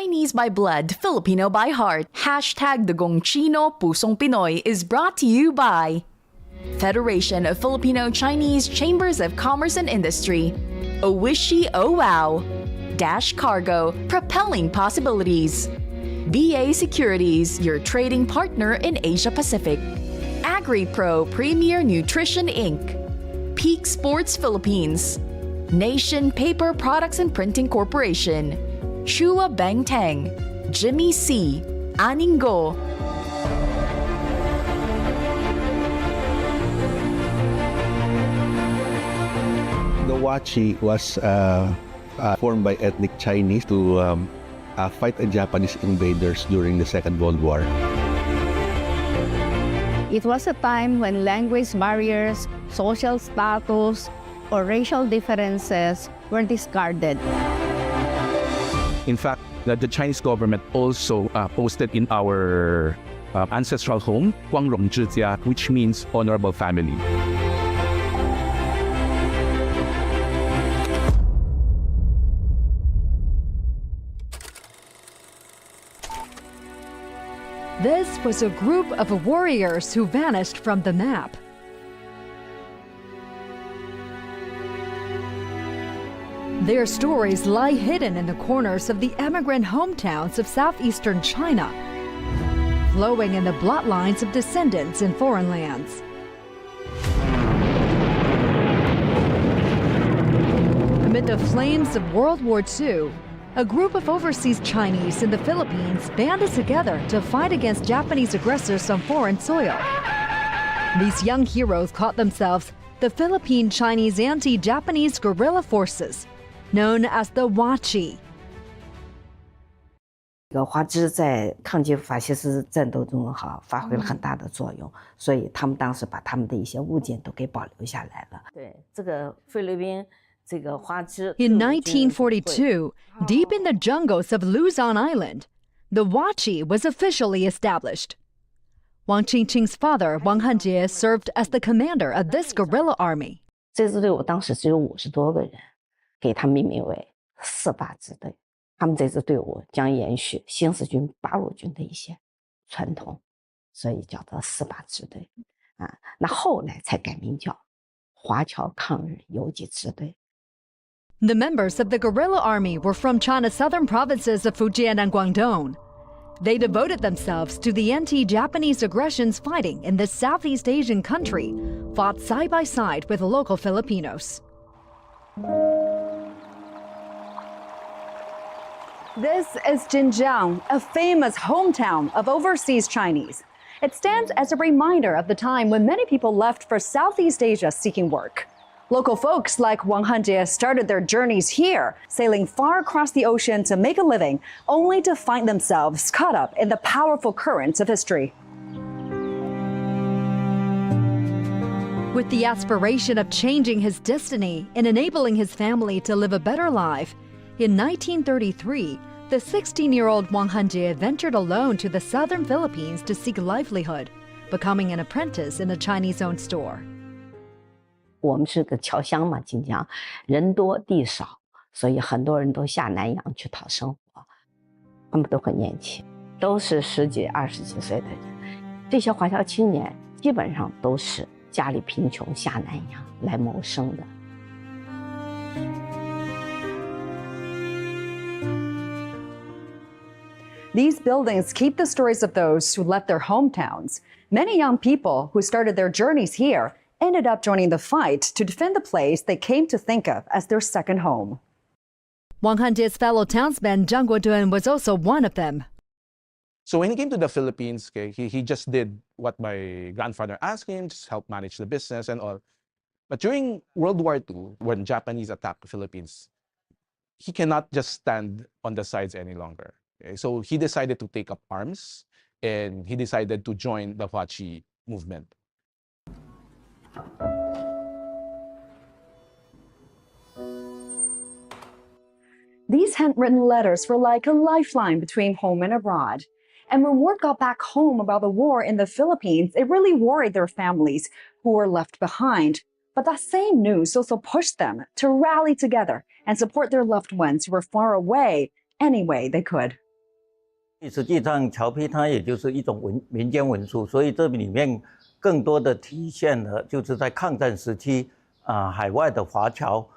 Chinese by blood, Filipino by heart. Hashtag Dugong Chino, Pusong Pinoy is brought to you by Federation of Filipino Chinese Chambers of Commerce and Industry, Owishi Oh Wow, Dash Cargo, propelling possibilities, BA Securities, your trading partner in Asia Pacific, AgriPro Premier Nutrition Inc., Peak Sports Philippines, Nation Paper Products and Printing Corporation, Chua Bang Tang, Jimmy C, Aningo. The Wha Chi was formed by ethnic Chinese to fight the Japanese invaders during the Second World War. It was a time when language barriers, social status, or racial differences were discarded. In fact, the Chinese government also posted in our ancestral home, 光荣之家, which means honorable family. This was a group of warriors who vanished from the map. Their stories lie hidden in the corners of the emigrant hometowns of southeastern China, flowing in the bloodlines of descendants in foreign lands. Amid the flames of World War II, a group of overseas Chinese in the Philippines banded together to fight against Japanese aggressors on foreign soil. These young heroes called themselves the Philippine Chinese Anti-Japanese Guerrilla Forces, known as the Wha Chi. 华之在抗击法西斯战斗中发挥了很大的作用，所以他们当时把他们的一些物件都给保留下来了。对，这个菲律宾。 In 1942, deep in the jungles of Luzon Island, the Wha Chi was officially established. Wang Qingqing's father, Wang Hanjie, served as the commander of this guerrilla army. 这支队伍当时只有50多个人，给他命名为四八支队。他们这支队伍将延续新四军八路军的一些传统，所以叫做四八支队。那后来才改名叫华侨抗日游击支队。 The members of the guerrilla army were from China's southern provinces of Fujian and Guangdong. They devoted themselves to the anti-Japanese aggressions fighting in this Southeast Asian country, fought side by side with local Filipinos. This is Jinjiang, a famous hometown of overseas Chinese. It stands as a reminder of the time when many people left for Southeast Asia seeking work. Local folks like Wang Hanjie started their journeys here, sailing far across the ocean to make a living, only to find themselves caught up in the powerful currents of history. With the aspiration of changing his destiny and enabling his family to live a better life, in 1933, the 16-year-old Wang Hanjie ventured alone to the southern Philippines to seek livelihood, becoming an apprentice in a Chinese-owned store. 我们是个侨乡嘛，晋江人多地少，所以很多人都下南洋去讨生活。他们都很年轻，都是10几、20几岁的人。这些华侨青年基本上都是家里贫穷下南洋来谋生的。 These buildings keep the stories of those who left their hometowns. Many young people who started their journeys here ended up joining the fight to defend the place they came to think of as their second home. Wang Hanjie's fellow townsman Zhang Guodun was also one of them. So when he came to the Philippines, he just did what my grandfather asked him, just help manage the business and all. But during World War II, when Japanese attacked the Philippines, he cannot just stand on the sides any longer. Okay? So he decided to take up arms, and he decided to join the Wha Chi movement. These handwritten letters were like a lifeline between home and abroad. And when word got back home about the war in the Philippines, it really worried their families who were left behind. But that same news also pushed them to rally together and support their loved ones who were far away any way they could. 实际上，侨批它也就是一种民间文书，所以这里面更多的体现了就是在抗战时期海外的华侨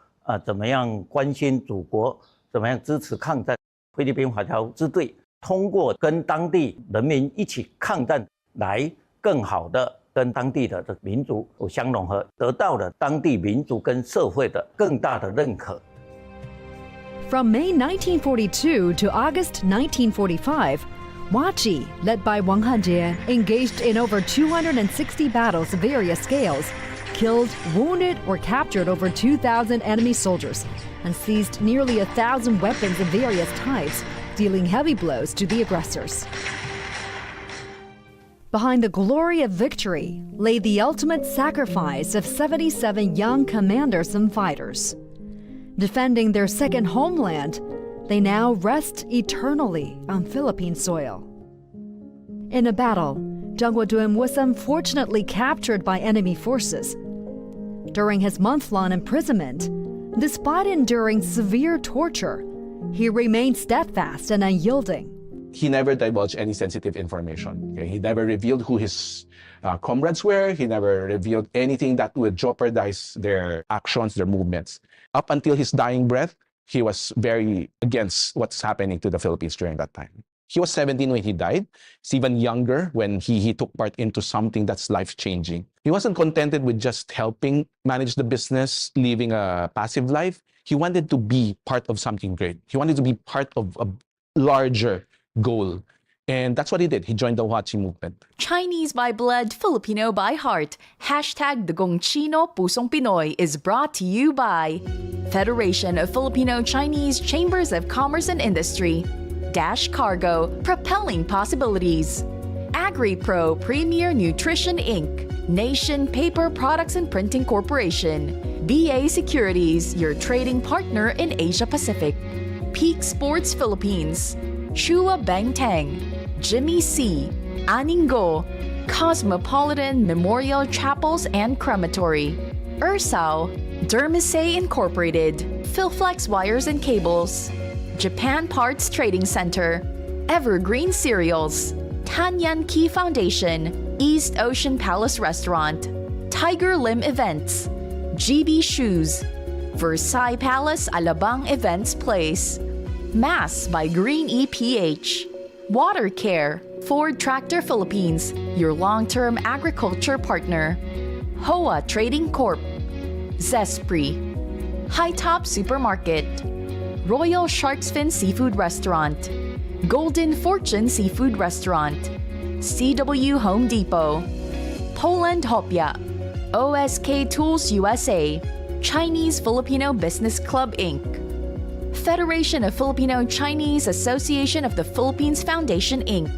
怎么样关心祖国，怎么样支持抗战。菲律宾华侨支队通过跟当地人民一起抗战，来更好的跟当地的民族相融合，得到了当地民族跟社会的更大的认可。From May 1942 to August 1945, Wha Chi, led by Wang Hanjie, engaged in over 260 battles of various scales, killed, wounded, or captured over 2,000 enemy soldiers, and seized nearly 1,000 weapons of various types, dealing heavy blows to the aggressors. Behind the glory of victory lay the ultimate sacrifice of 77 young commanders and fighters. Defending their second homeland, they now rest eternally on Philippine soil. In a battle, Dychangco was unfortunately captured by enemy forces. During his month-long imprisonment, despite enduring severe torture, he remained steadfast and unyielding. He never divulged any sensitive information. Okay? He never revealed who his comrades were. He never revealed anything that would jeopardize their actions, their movements. Up until his dying breath, he was very against what's happening to the Philippines during that time. He was 17 when he died. He's even younger when he took part into something that's life-changing. He wasn't contented with just helping manage the business, living a passive life. He wanted to be part of something great. He wanted to be part of a larger goal. And that's what he did. He joined the Wha Chi movement. Chinese by blood, Filipino by heart. Hashtag Dychangco Pusong Pinoy is brought to you by Federation of Filipino Chinese Chambers of Commerce and Industry, Dash Cargo, propelling possibilities, AgriPro Premier Nutrition Inc., Nation Paper Products and Printing Corporation, BA Securities, your trading partner in Asia Pacific, Peak Sports Philippines, Chua Bang Tang, Jimmy C, Aningo, Cosmopolitan Memorial Chapels and Crematory, Ursao, Dermisay Incorporated, Philflex Wires and Cables, Japan Parts Trading Center, Evergreen Cereals, Tanyan Key Foundation, East Ocean Palace Restaurant, Tiger Lim Events, GB Shoes, Versailles Palace Alabang Events Place, Mass by Green EPH, Water Care, Ford Tractor Philippines, your long-term agriculture partner, Hoa Trading Corp, Zespri, High Top Supermarket, Royal Shark's Fin Seafood Restaurant, Golden Fortune Seafood Restaurant, CW Home Depot, Poland Hopia, OSK Tools USA, Chinese-Filipino Business Club Inc., Federation of Filipino Chinese Association of the Philippines Foundation Inc.,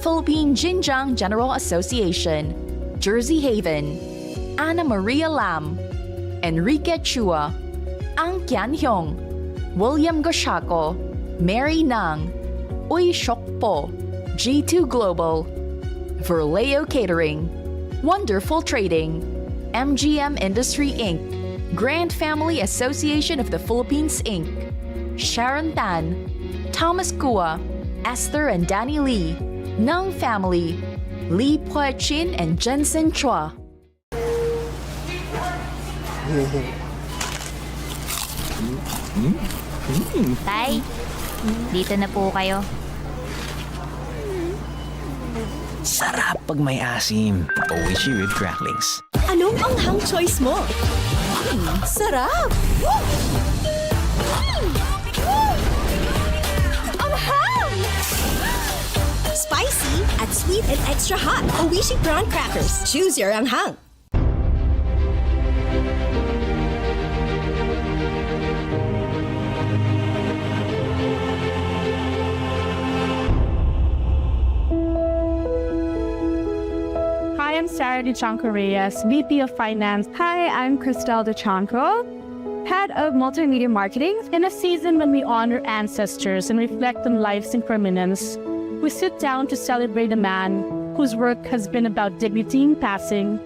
Philippine Jinjiang General Association, Jersey Haven, Ana Maria Lam, Enrique Chua, Ang Kian Hyong, William Goshako, Mary Nang, Uy Shokpo, G2 Global, Verleo Catering, Wonderful Trading, MGM Industry Inc., Grand Family Association of the Philippines Inc., Sharon Tan, Thomas Kua, Esther and Danny Lee, Nung Family, Lee Wha Chin and Jensen Chua. Tay, dito na po kayo. Sarap pag may asim. Wha Chi with cracklings. Anong anghang choice mo? Sarap! Anghang! Spicy at sweet and extra hot. Wha Chi prawn crackers. Choose your anghang. Hi, I'm Dychangco-Reyes, VP of Finance. Hi, I'm Christelle Dychangco, Head of Multimedia Marketing. In a season when we honor ancestors and reflect on life's impermanence, we sit down to celebrate a man whose work has been about dignity in passing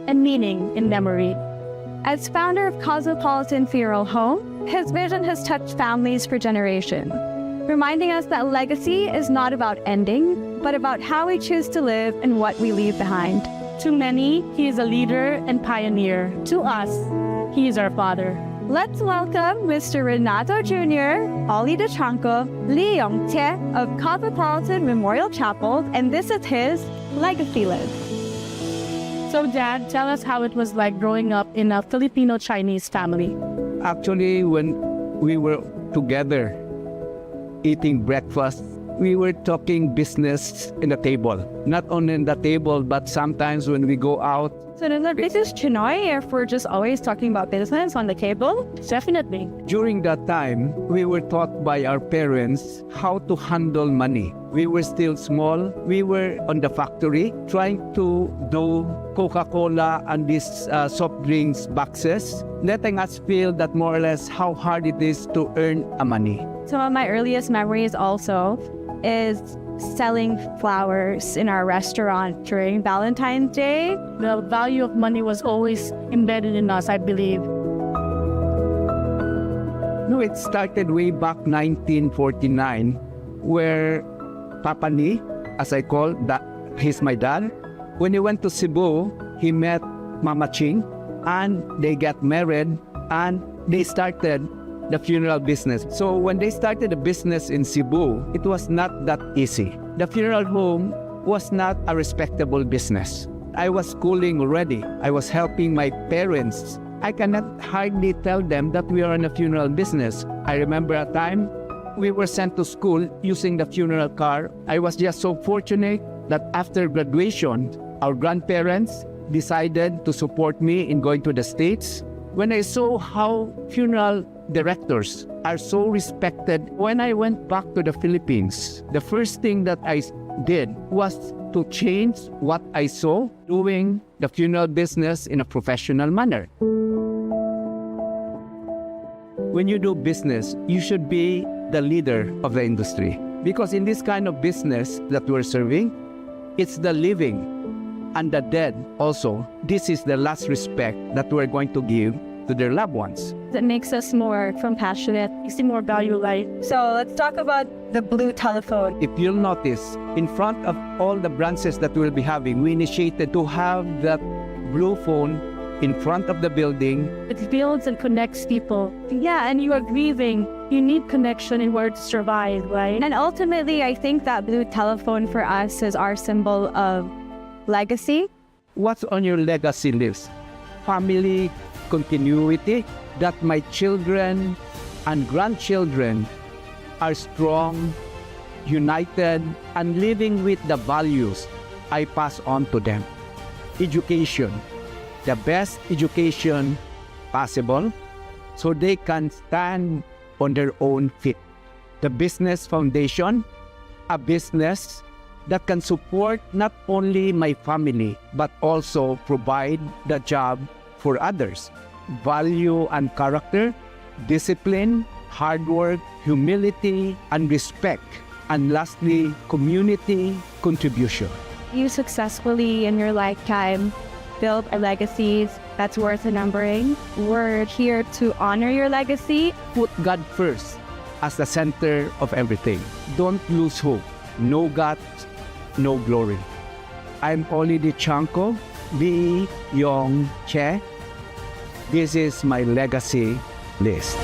and meaning in memory. As founder of Cosmopolitan Funeral Home, his vision has touched families for generations. reminding us that legacy is not about ending, but about how we choose to live and what we leave behind. To many, he is a leader and pioneer. To us, he is our father. Let's welcome Mr. Renato Jr., Ollie Dychangco, Lee Yong-che of Cosmopolitan Memorial Chapel, and this is his legacy list. So, Dad, tell us how it was like growing up in a Filipino-Chinese family. Actually, when we were together eating breakfast, we were talking business in the table. Not only in the table, but sometimes when we go out. So this is Chinoy if we're just always talking about business on the table? Definitely. During that time, we were taught by our parents how to handle money. We were still small. We were on the factory trying to do Coca-Cola and these soft drinks boxes, letting us feel that more or less how hard it is to earn a money. Some of my earliest memories also is selling flowers in our restaurant during Valentine's Day. The value of money was always embedded in us, I believe. No, it started way back 1949, where Papa Ni, as I call that, he's my dad. When he went to Cebu, he met Mama Ching, and they got married, and they started the funeral business. So when they started the business in Cebu, it was not that easy. The funeral home was not a respectable business. I was schooling already. I was helping my parents. I cannot hardly tell them that we are in a funeral business. I remember a time we were sent to school using the funeral car. I was just so fortunate that after graduation, our grandparents decided to support me in going to the States. When I saw how funeral directors are so respected, when I went back to the Philippines, the first thing that I did was to change what I saw doing the funeral business in a professional manner. When you do business, you should be the leader of the industry. Because in this kind of business that we're serving, it's the living and the dead also. This is the last respect that we're going to give to their loved ones. That makes us more compassionate, makes it more value life. So let's talk about the blue telephone. If you'll notice, in front of all the branches that we'll be having, we initiated to have that blue phone in front of the building. It builds and connects people. Yeah, and you are grieving. You need connection in order to survive, right? And ultimately, I think that blue telephone for us is our symbol of legacy. What's on your legacy list? Family continuity, that my children and grandchildren are strong, united, and living with the values I pass on to them. Education, the best education possible, so they can stand on their own feet. The business foundation, a business that can support not only my family, but also provide the job for others. Value and character, discipline, hard work, humility, and respect. And lastly, community contribution. You successfully in your lifetime built a legacy that's worth remembering. We're here to honor your legacy. Put God first as the center of everything. Don't lose hope. No God, no glory. I'm Ollie Dychangco, Lee Yong-che. This is my legacy list.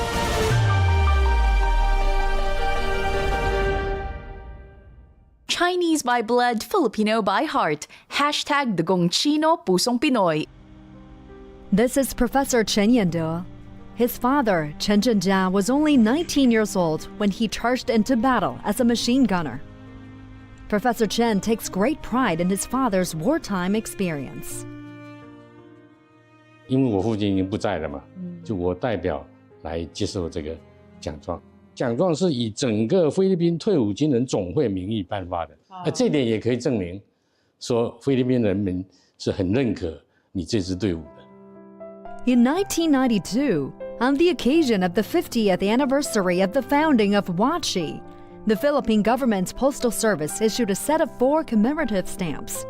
Chinese by blood, Filipino by heart. Hashtag Dychangco Pusong Pinoy. This is Professor Chen Yende. His father, Chen Zhenjia, was only 19 years old when he charged into battle as a machine gunner. Professor Chen takes great pride in his father's wartime experience. 因为我父亲已经不在了嘛，就我代表来接受这个奖状。奖状是以整个菲律宾退伍军人总会名义颁发的，这点也可以证明，说菲律宾人民是很认可你这支队伍的。In 1992, on the occasion of the 50th anniversary of the founding of Wha Chi, the Philippine government's postal service issued a set of 4 commemorative stamps.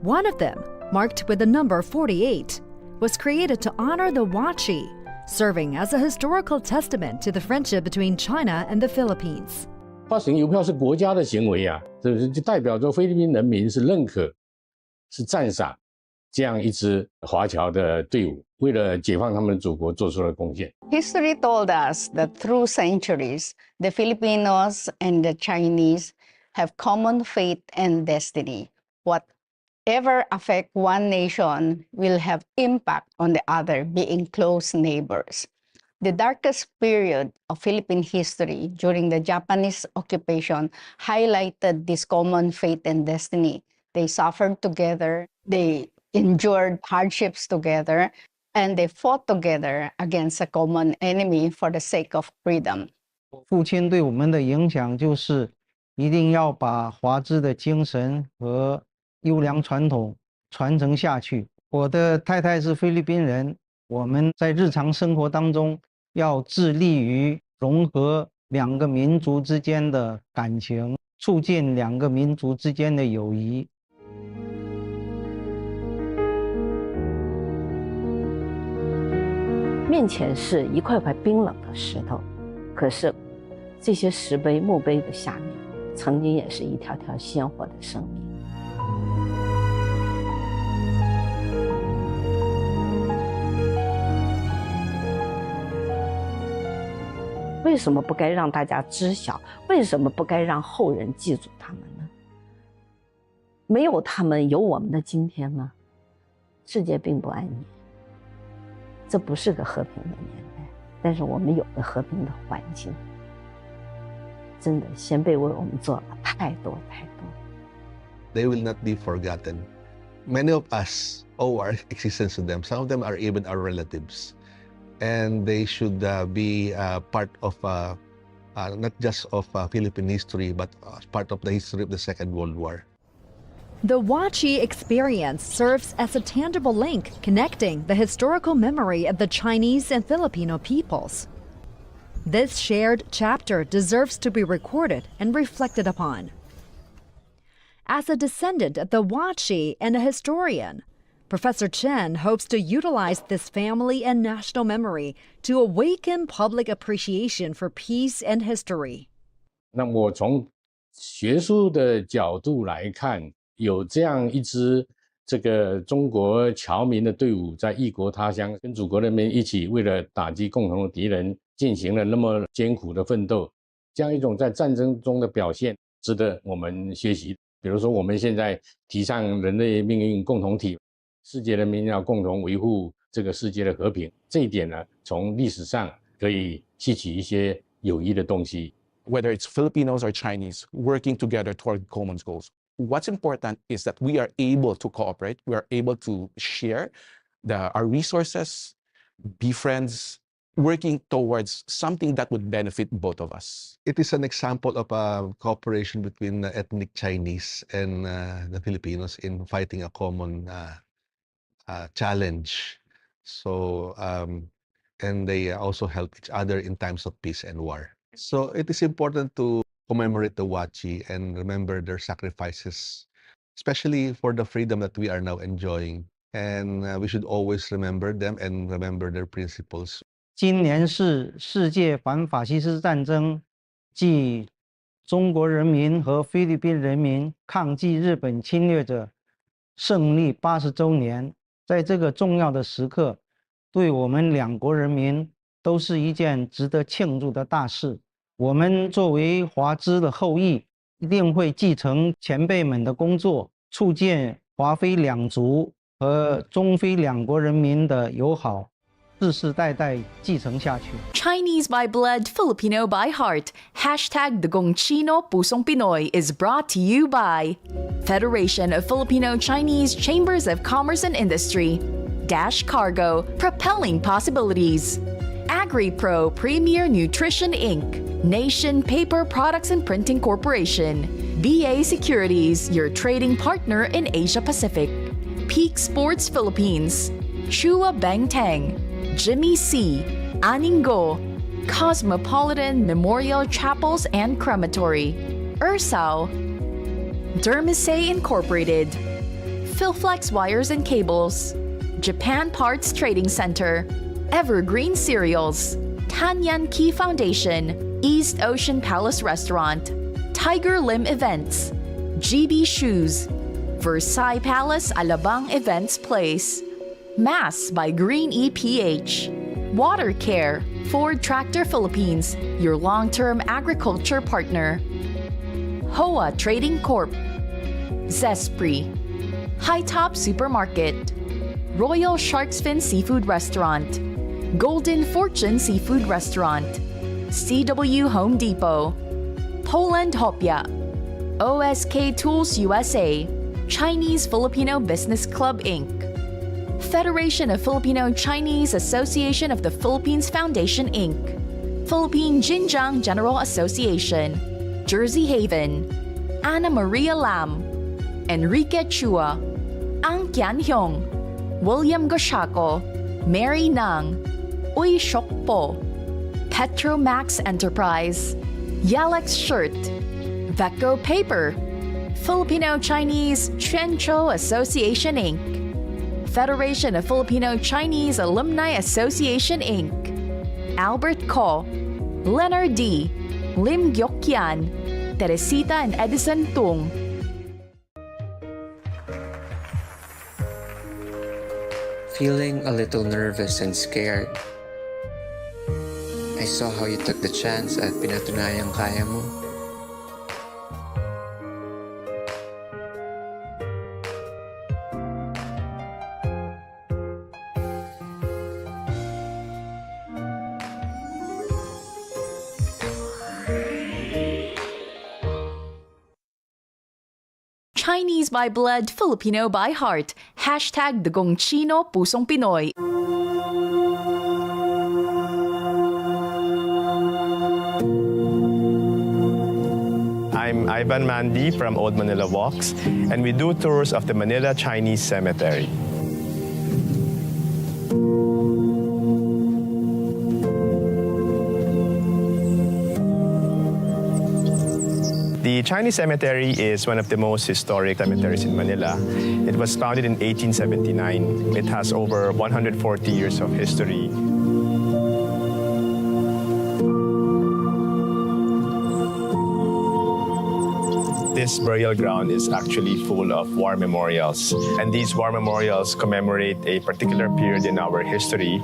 One of them, marked with the number 48, was created to honor the Wha Chi, serving as a historical testament to the friendship between China and the Philippines. 发行邮票是国家的行为啊，这就代表着菲律宾人民是认可、是赞赏这样一支华侨的队伍，为了解放他们的祖国做出了贡献。History told us that through centuries, the Filipinos and the Chinese have common fate and destiny. Whatever affect one nation will have impact on the other, being close neighbors. The darkest period of Philippine history during the Japanese occupation highlighted this common fate and destiny. They suffered together, they endured hardships together, and they fought together against a common enemy for the sake of freedom. 父亲对我们的影响就是一定要把华资的精神和优良传统传承下去。我的太太是菲律宾人，我们在日常生活当中要致力于融合两个民族之间的感情，促进两个民族之间的友谊。面前是一块块冰冷的石头，可是这些石碑、墓碑的下面，曾经也是一条条鲜活的生命。为什么不该让大家知晓？为什么不该让后人记住他们呢？没有他们，有我们的今天吗？世界并不安宁。这不是个和平的年代，但是我们有个和平的环境，真的先辈为我们做了太多太多。They will not be forgotten. Many of us owe our existence to them. Some of them are even our relatives, and they should be part of not just of Philippine history, but part of the history of the Second World War. The Wha Chi experience serves as a tangible link connecting the historical memory of the Chinese and Filipino peoples. This shared chapter deserves to be recorded and reflected upon. As a descendant of the Wha Chi and a historian, Professor Chen hopes to utilize this family and national memory to awaken public appreciation for peace and history. 那我从学术的角度来看，有这样一支这个中国侨民的队伍，在异国他乡跟祖国人民一起，为了打击共同的敌人，进行了那么艰苦的奋斗，这样一种在战争中的表现，值得我们学习。比如说，我们现在提倡人类命运共同体，世界人民要共同维护这个世界的和平，这一点呢，从历史上可以吸取一些有益的东西。Whether it's Filipinos or Chinese working together toward common goals. What's important is that we are able to cooperate, we are able to share our resources, be friends, working towards something that would benefit both of us. It is an example of cooperation between ethnic Chinese and the Filipinos in fighting a common challenge. So, and they also help each other in times of peace and war. So it is important to commemorate the Wha Chi and remember their sacrifices, especially for the freedom that we are now enjoying. And we should always remember them and remember their principles. 今年是世界反法西斯战争暨中国人民和菲律宾人民抗击日本侵略者胜利80周年。在这个重要的时刻，对我们两国人民都是一件值得庆祝的大事。我们作为华资的后裔，一定会继承前辈们的工作，促进华菲两族和中菲两国人民的友好，世世代代继承下去。 Chinese by blood, Filipino by heart. #Dychangco Pusong Pinoy is brought to you by Federation of Filipino Chinese Chambers of Commerce and Industry, Dash Cargo, Propelling Possibilities, AgriPro Premier Nutrition Inc., Nation Paper Products and Printing Corporation, BA Securities, your trading partner in Asia Pacific, Peak Sports Philippines, Chua Bang Tang, Jimmy C, Aningo, Cosmopolitan Memorial Chapels and Crematory, Ursao, Dermisay Incorporated, Philflex Wires and Cables, Japan Parts Trading Center, Evergreen Cereals, Tanyan Key Foundation, East Ocean Palace Restaurant, Tiger Limb Events, GB Shoes, Versailles Palace Alabang Events Place, Mass by Green EPH, Water Care, Ford Tractor Philippines, your long-term agriculture partner, Hoa Trading Corp, Zespri, High Top Supermarket, Royal Shark's Fin Seafood Restaurant, Golden Fortune Seafood Restaurant, CW Home Depot, Poland Hopia, OSK Tools USA, Chinese-Filipino Business Club Inc., Federation of Filipino-Chinese Association of the Philippines Foundation Inc., Philippine Xinjiang General Association, Jersey Haven, Anna Maria Lam, Enrique Chua, Ang Kian Hyung, William Goshako, Mary Nang, Uy Shokpo, Petromax Enterprise, Yalex Shirt, Vecco Paper, Filipino-Chinese Chuancho Association Inc., Federation of Filipino-Chinese Alumni Association Inc., Albert Ko, Leonard D., Lim Gyokyan, Teresita and Edison Tung. Feeling a little nervous and scared. I saw how you took the chance at pinatunayang kaya mo. Chinese by blood, Filipino by heart. Hashtag Dugong Chino, Pusong Pinoy. I'm Ivan Mandy from Old Manila Walks, and we do tours of the Manila Chinese Cemetery. The Chinese Cemetery is one of the most historic cemeteries in Manila. It was founded in 1879. It has over 140 years of history. This burial ground is actually full of war memorials, and these war memorials commemorate a particular period in our history,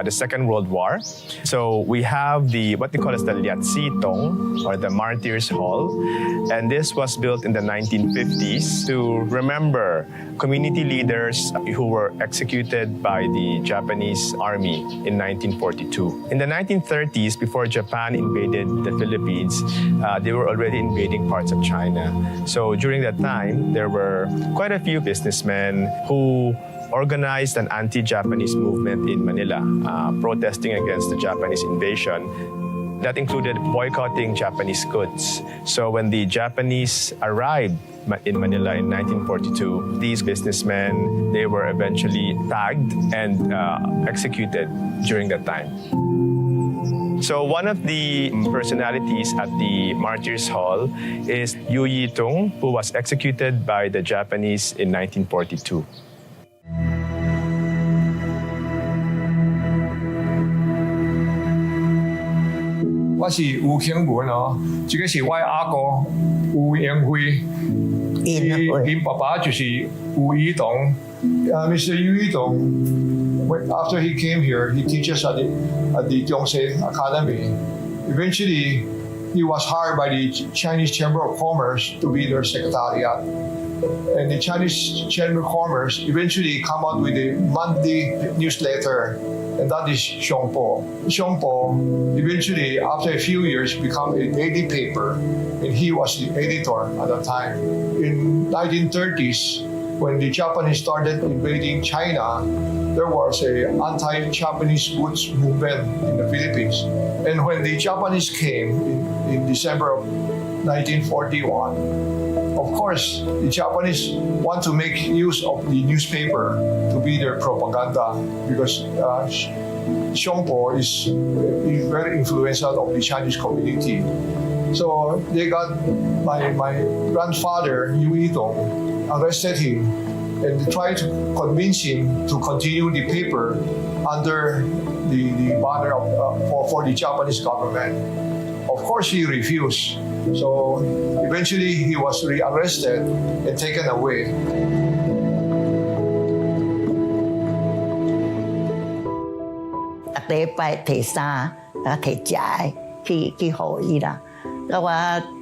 the Second World War. So we have what they call as the Liatsitong, or the Martyrs Hall, and this was built in the 1950s to remember community leaders who were executed by the Japanese army in 1942. In the 1930s, before Japan invaded the Philippines, they were already invading parts of China. So during that time, there were quite a few businessmen who organized an anti-Japanese movement in Manila, protesting against the Japanese invasion. That included boycotting Japanese goods. So when the Japanese arrived in Manila in 1942, these businessmen, they were eventually tagged and executed during that time. So one of the personalities at the Martyrs Hall is Yuyitung, who was executed by the Japanese in 1942. I是吴庆文哦，这个是我阿哥吴延辉，因爸爸就是吴义栋。Mr. Yuyitung, after he came here, he teaches at the Yonsei Academy. Eventually, he was hired by the Chinese Chamber of Commerce to be their secretariat. And the Chinese Chamber of Commerce eventually come out with a monthly newsletter, and that is Xiongpo. Xiongpo eventually, after a few years, become a daily paper, and he was the editor at that time. In 1930s, when the Japanese started invading China, there was an anti-Japanese goods movement in the Philippines. And when the Japanese came in December of 1941, of course, the Japanese want to make use of the newspaper to be their propaganda, because Xiongpo is very influential of the Chinese community. So they got my grandfather, Yuyitung, arrested him and tried to convince him to continue the paper under the banner for the Japanese government. Of course, he refused. So eventually he was rearrested and taken away. Day by day, 衫啊，摕食的去互伊啦。啊，我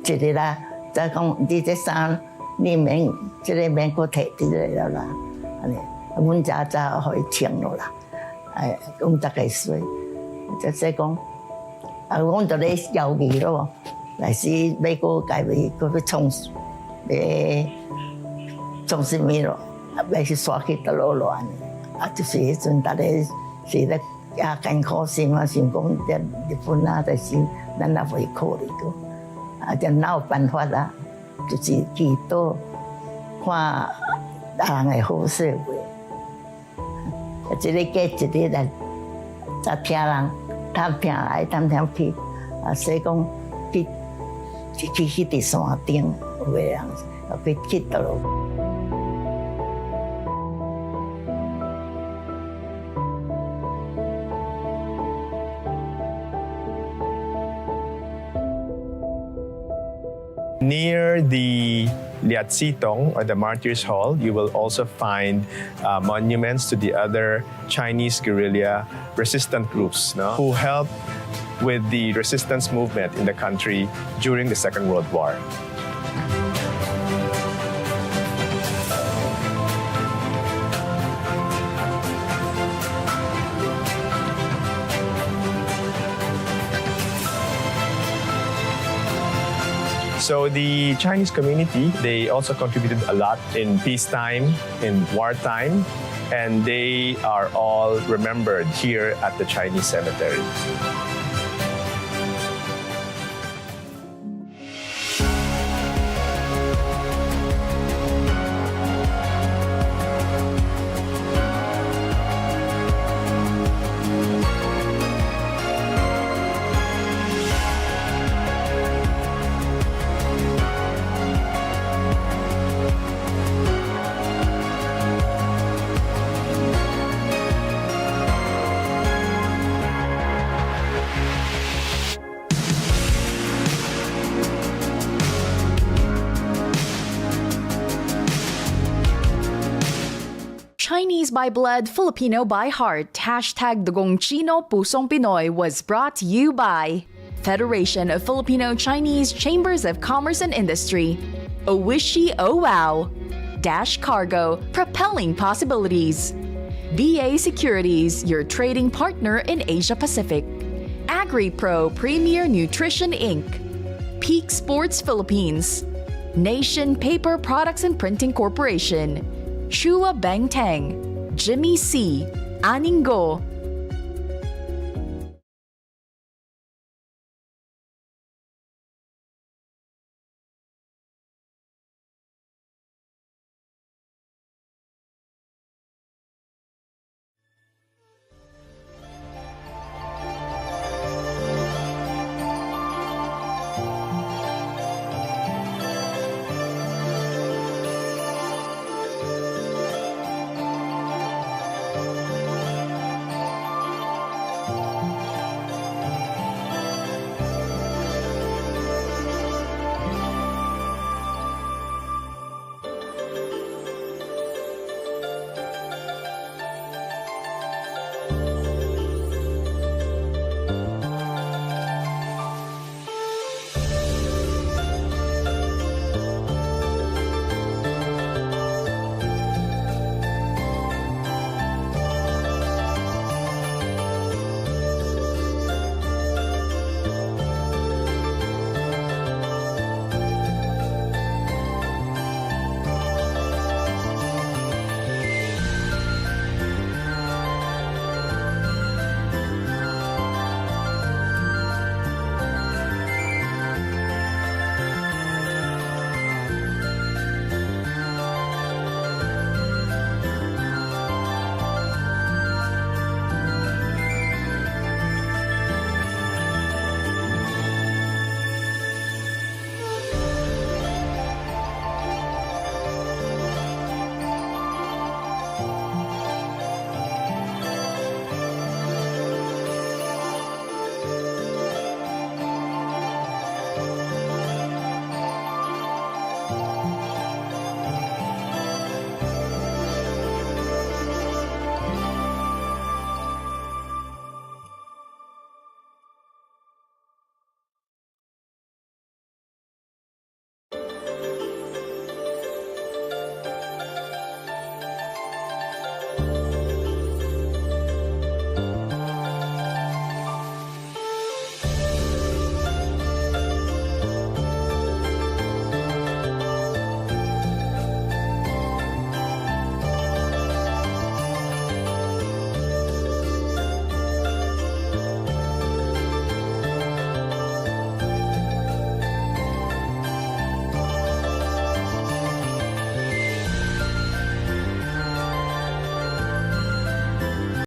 一日啦，再讲你这衫，你免这个免搁摕伫个了啦。安尼，阮早互伊穿落啦。哎，阮大概岁，即讲，啊，阮就咧犹豫咯，来是要搁改为搁要创什么咯？啊，要是刷去倒落乱，啊，就是迄阵大家是咧。也艰苦心啊，想讲日本啊，但是咱也未考虑到，啊，就哪有办法啊？就是祈祷，看人的好社会，一日过一日来，才听人探听来探听去，啊，所以讲去迄伫山顶，有个人去倒落。Near the Liatzitong or the Martyrs Hall, you will also find monuments to the other Chinese guerrilla resistant groups who helped with the resistance movement in the country during the Second World War. So the Chinese community, they also contributed a lot in peacetime, in wartime, and they are all remembered here at the Chinese cemetery. Chinese by blood, Filipino by heart, hashtag Dychangco Pusong Pinoy was brought to you by Federation of Filipino Chinese Chambers of Commerce and Industry, Owishi Oh Wow, Dash Cargo, propelling possibilities, VA Securities, your trading partner in Asia Pacific, AgriPro Premier Nutrition Inc., Peak Sports Philippines, Nation Paper Products and Printing Corporation, Chua Bangtang, Jimmy C, Aningo,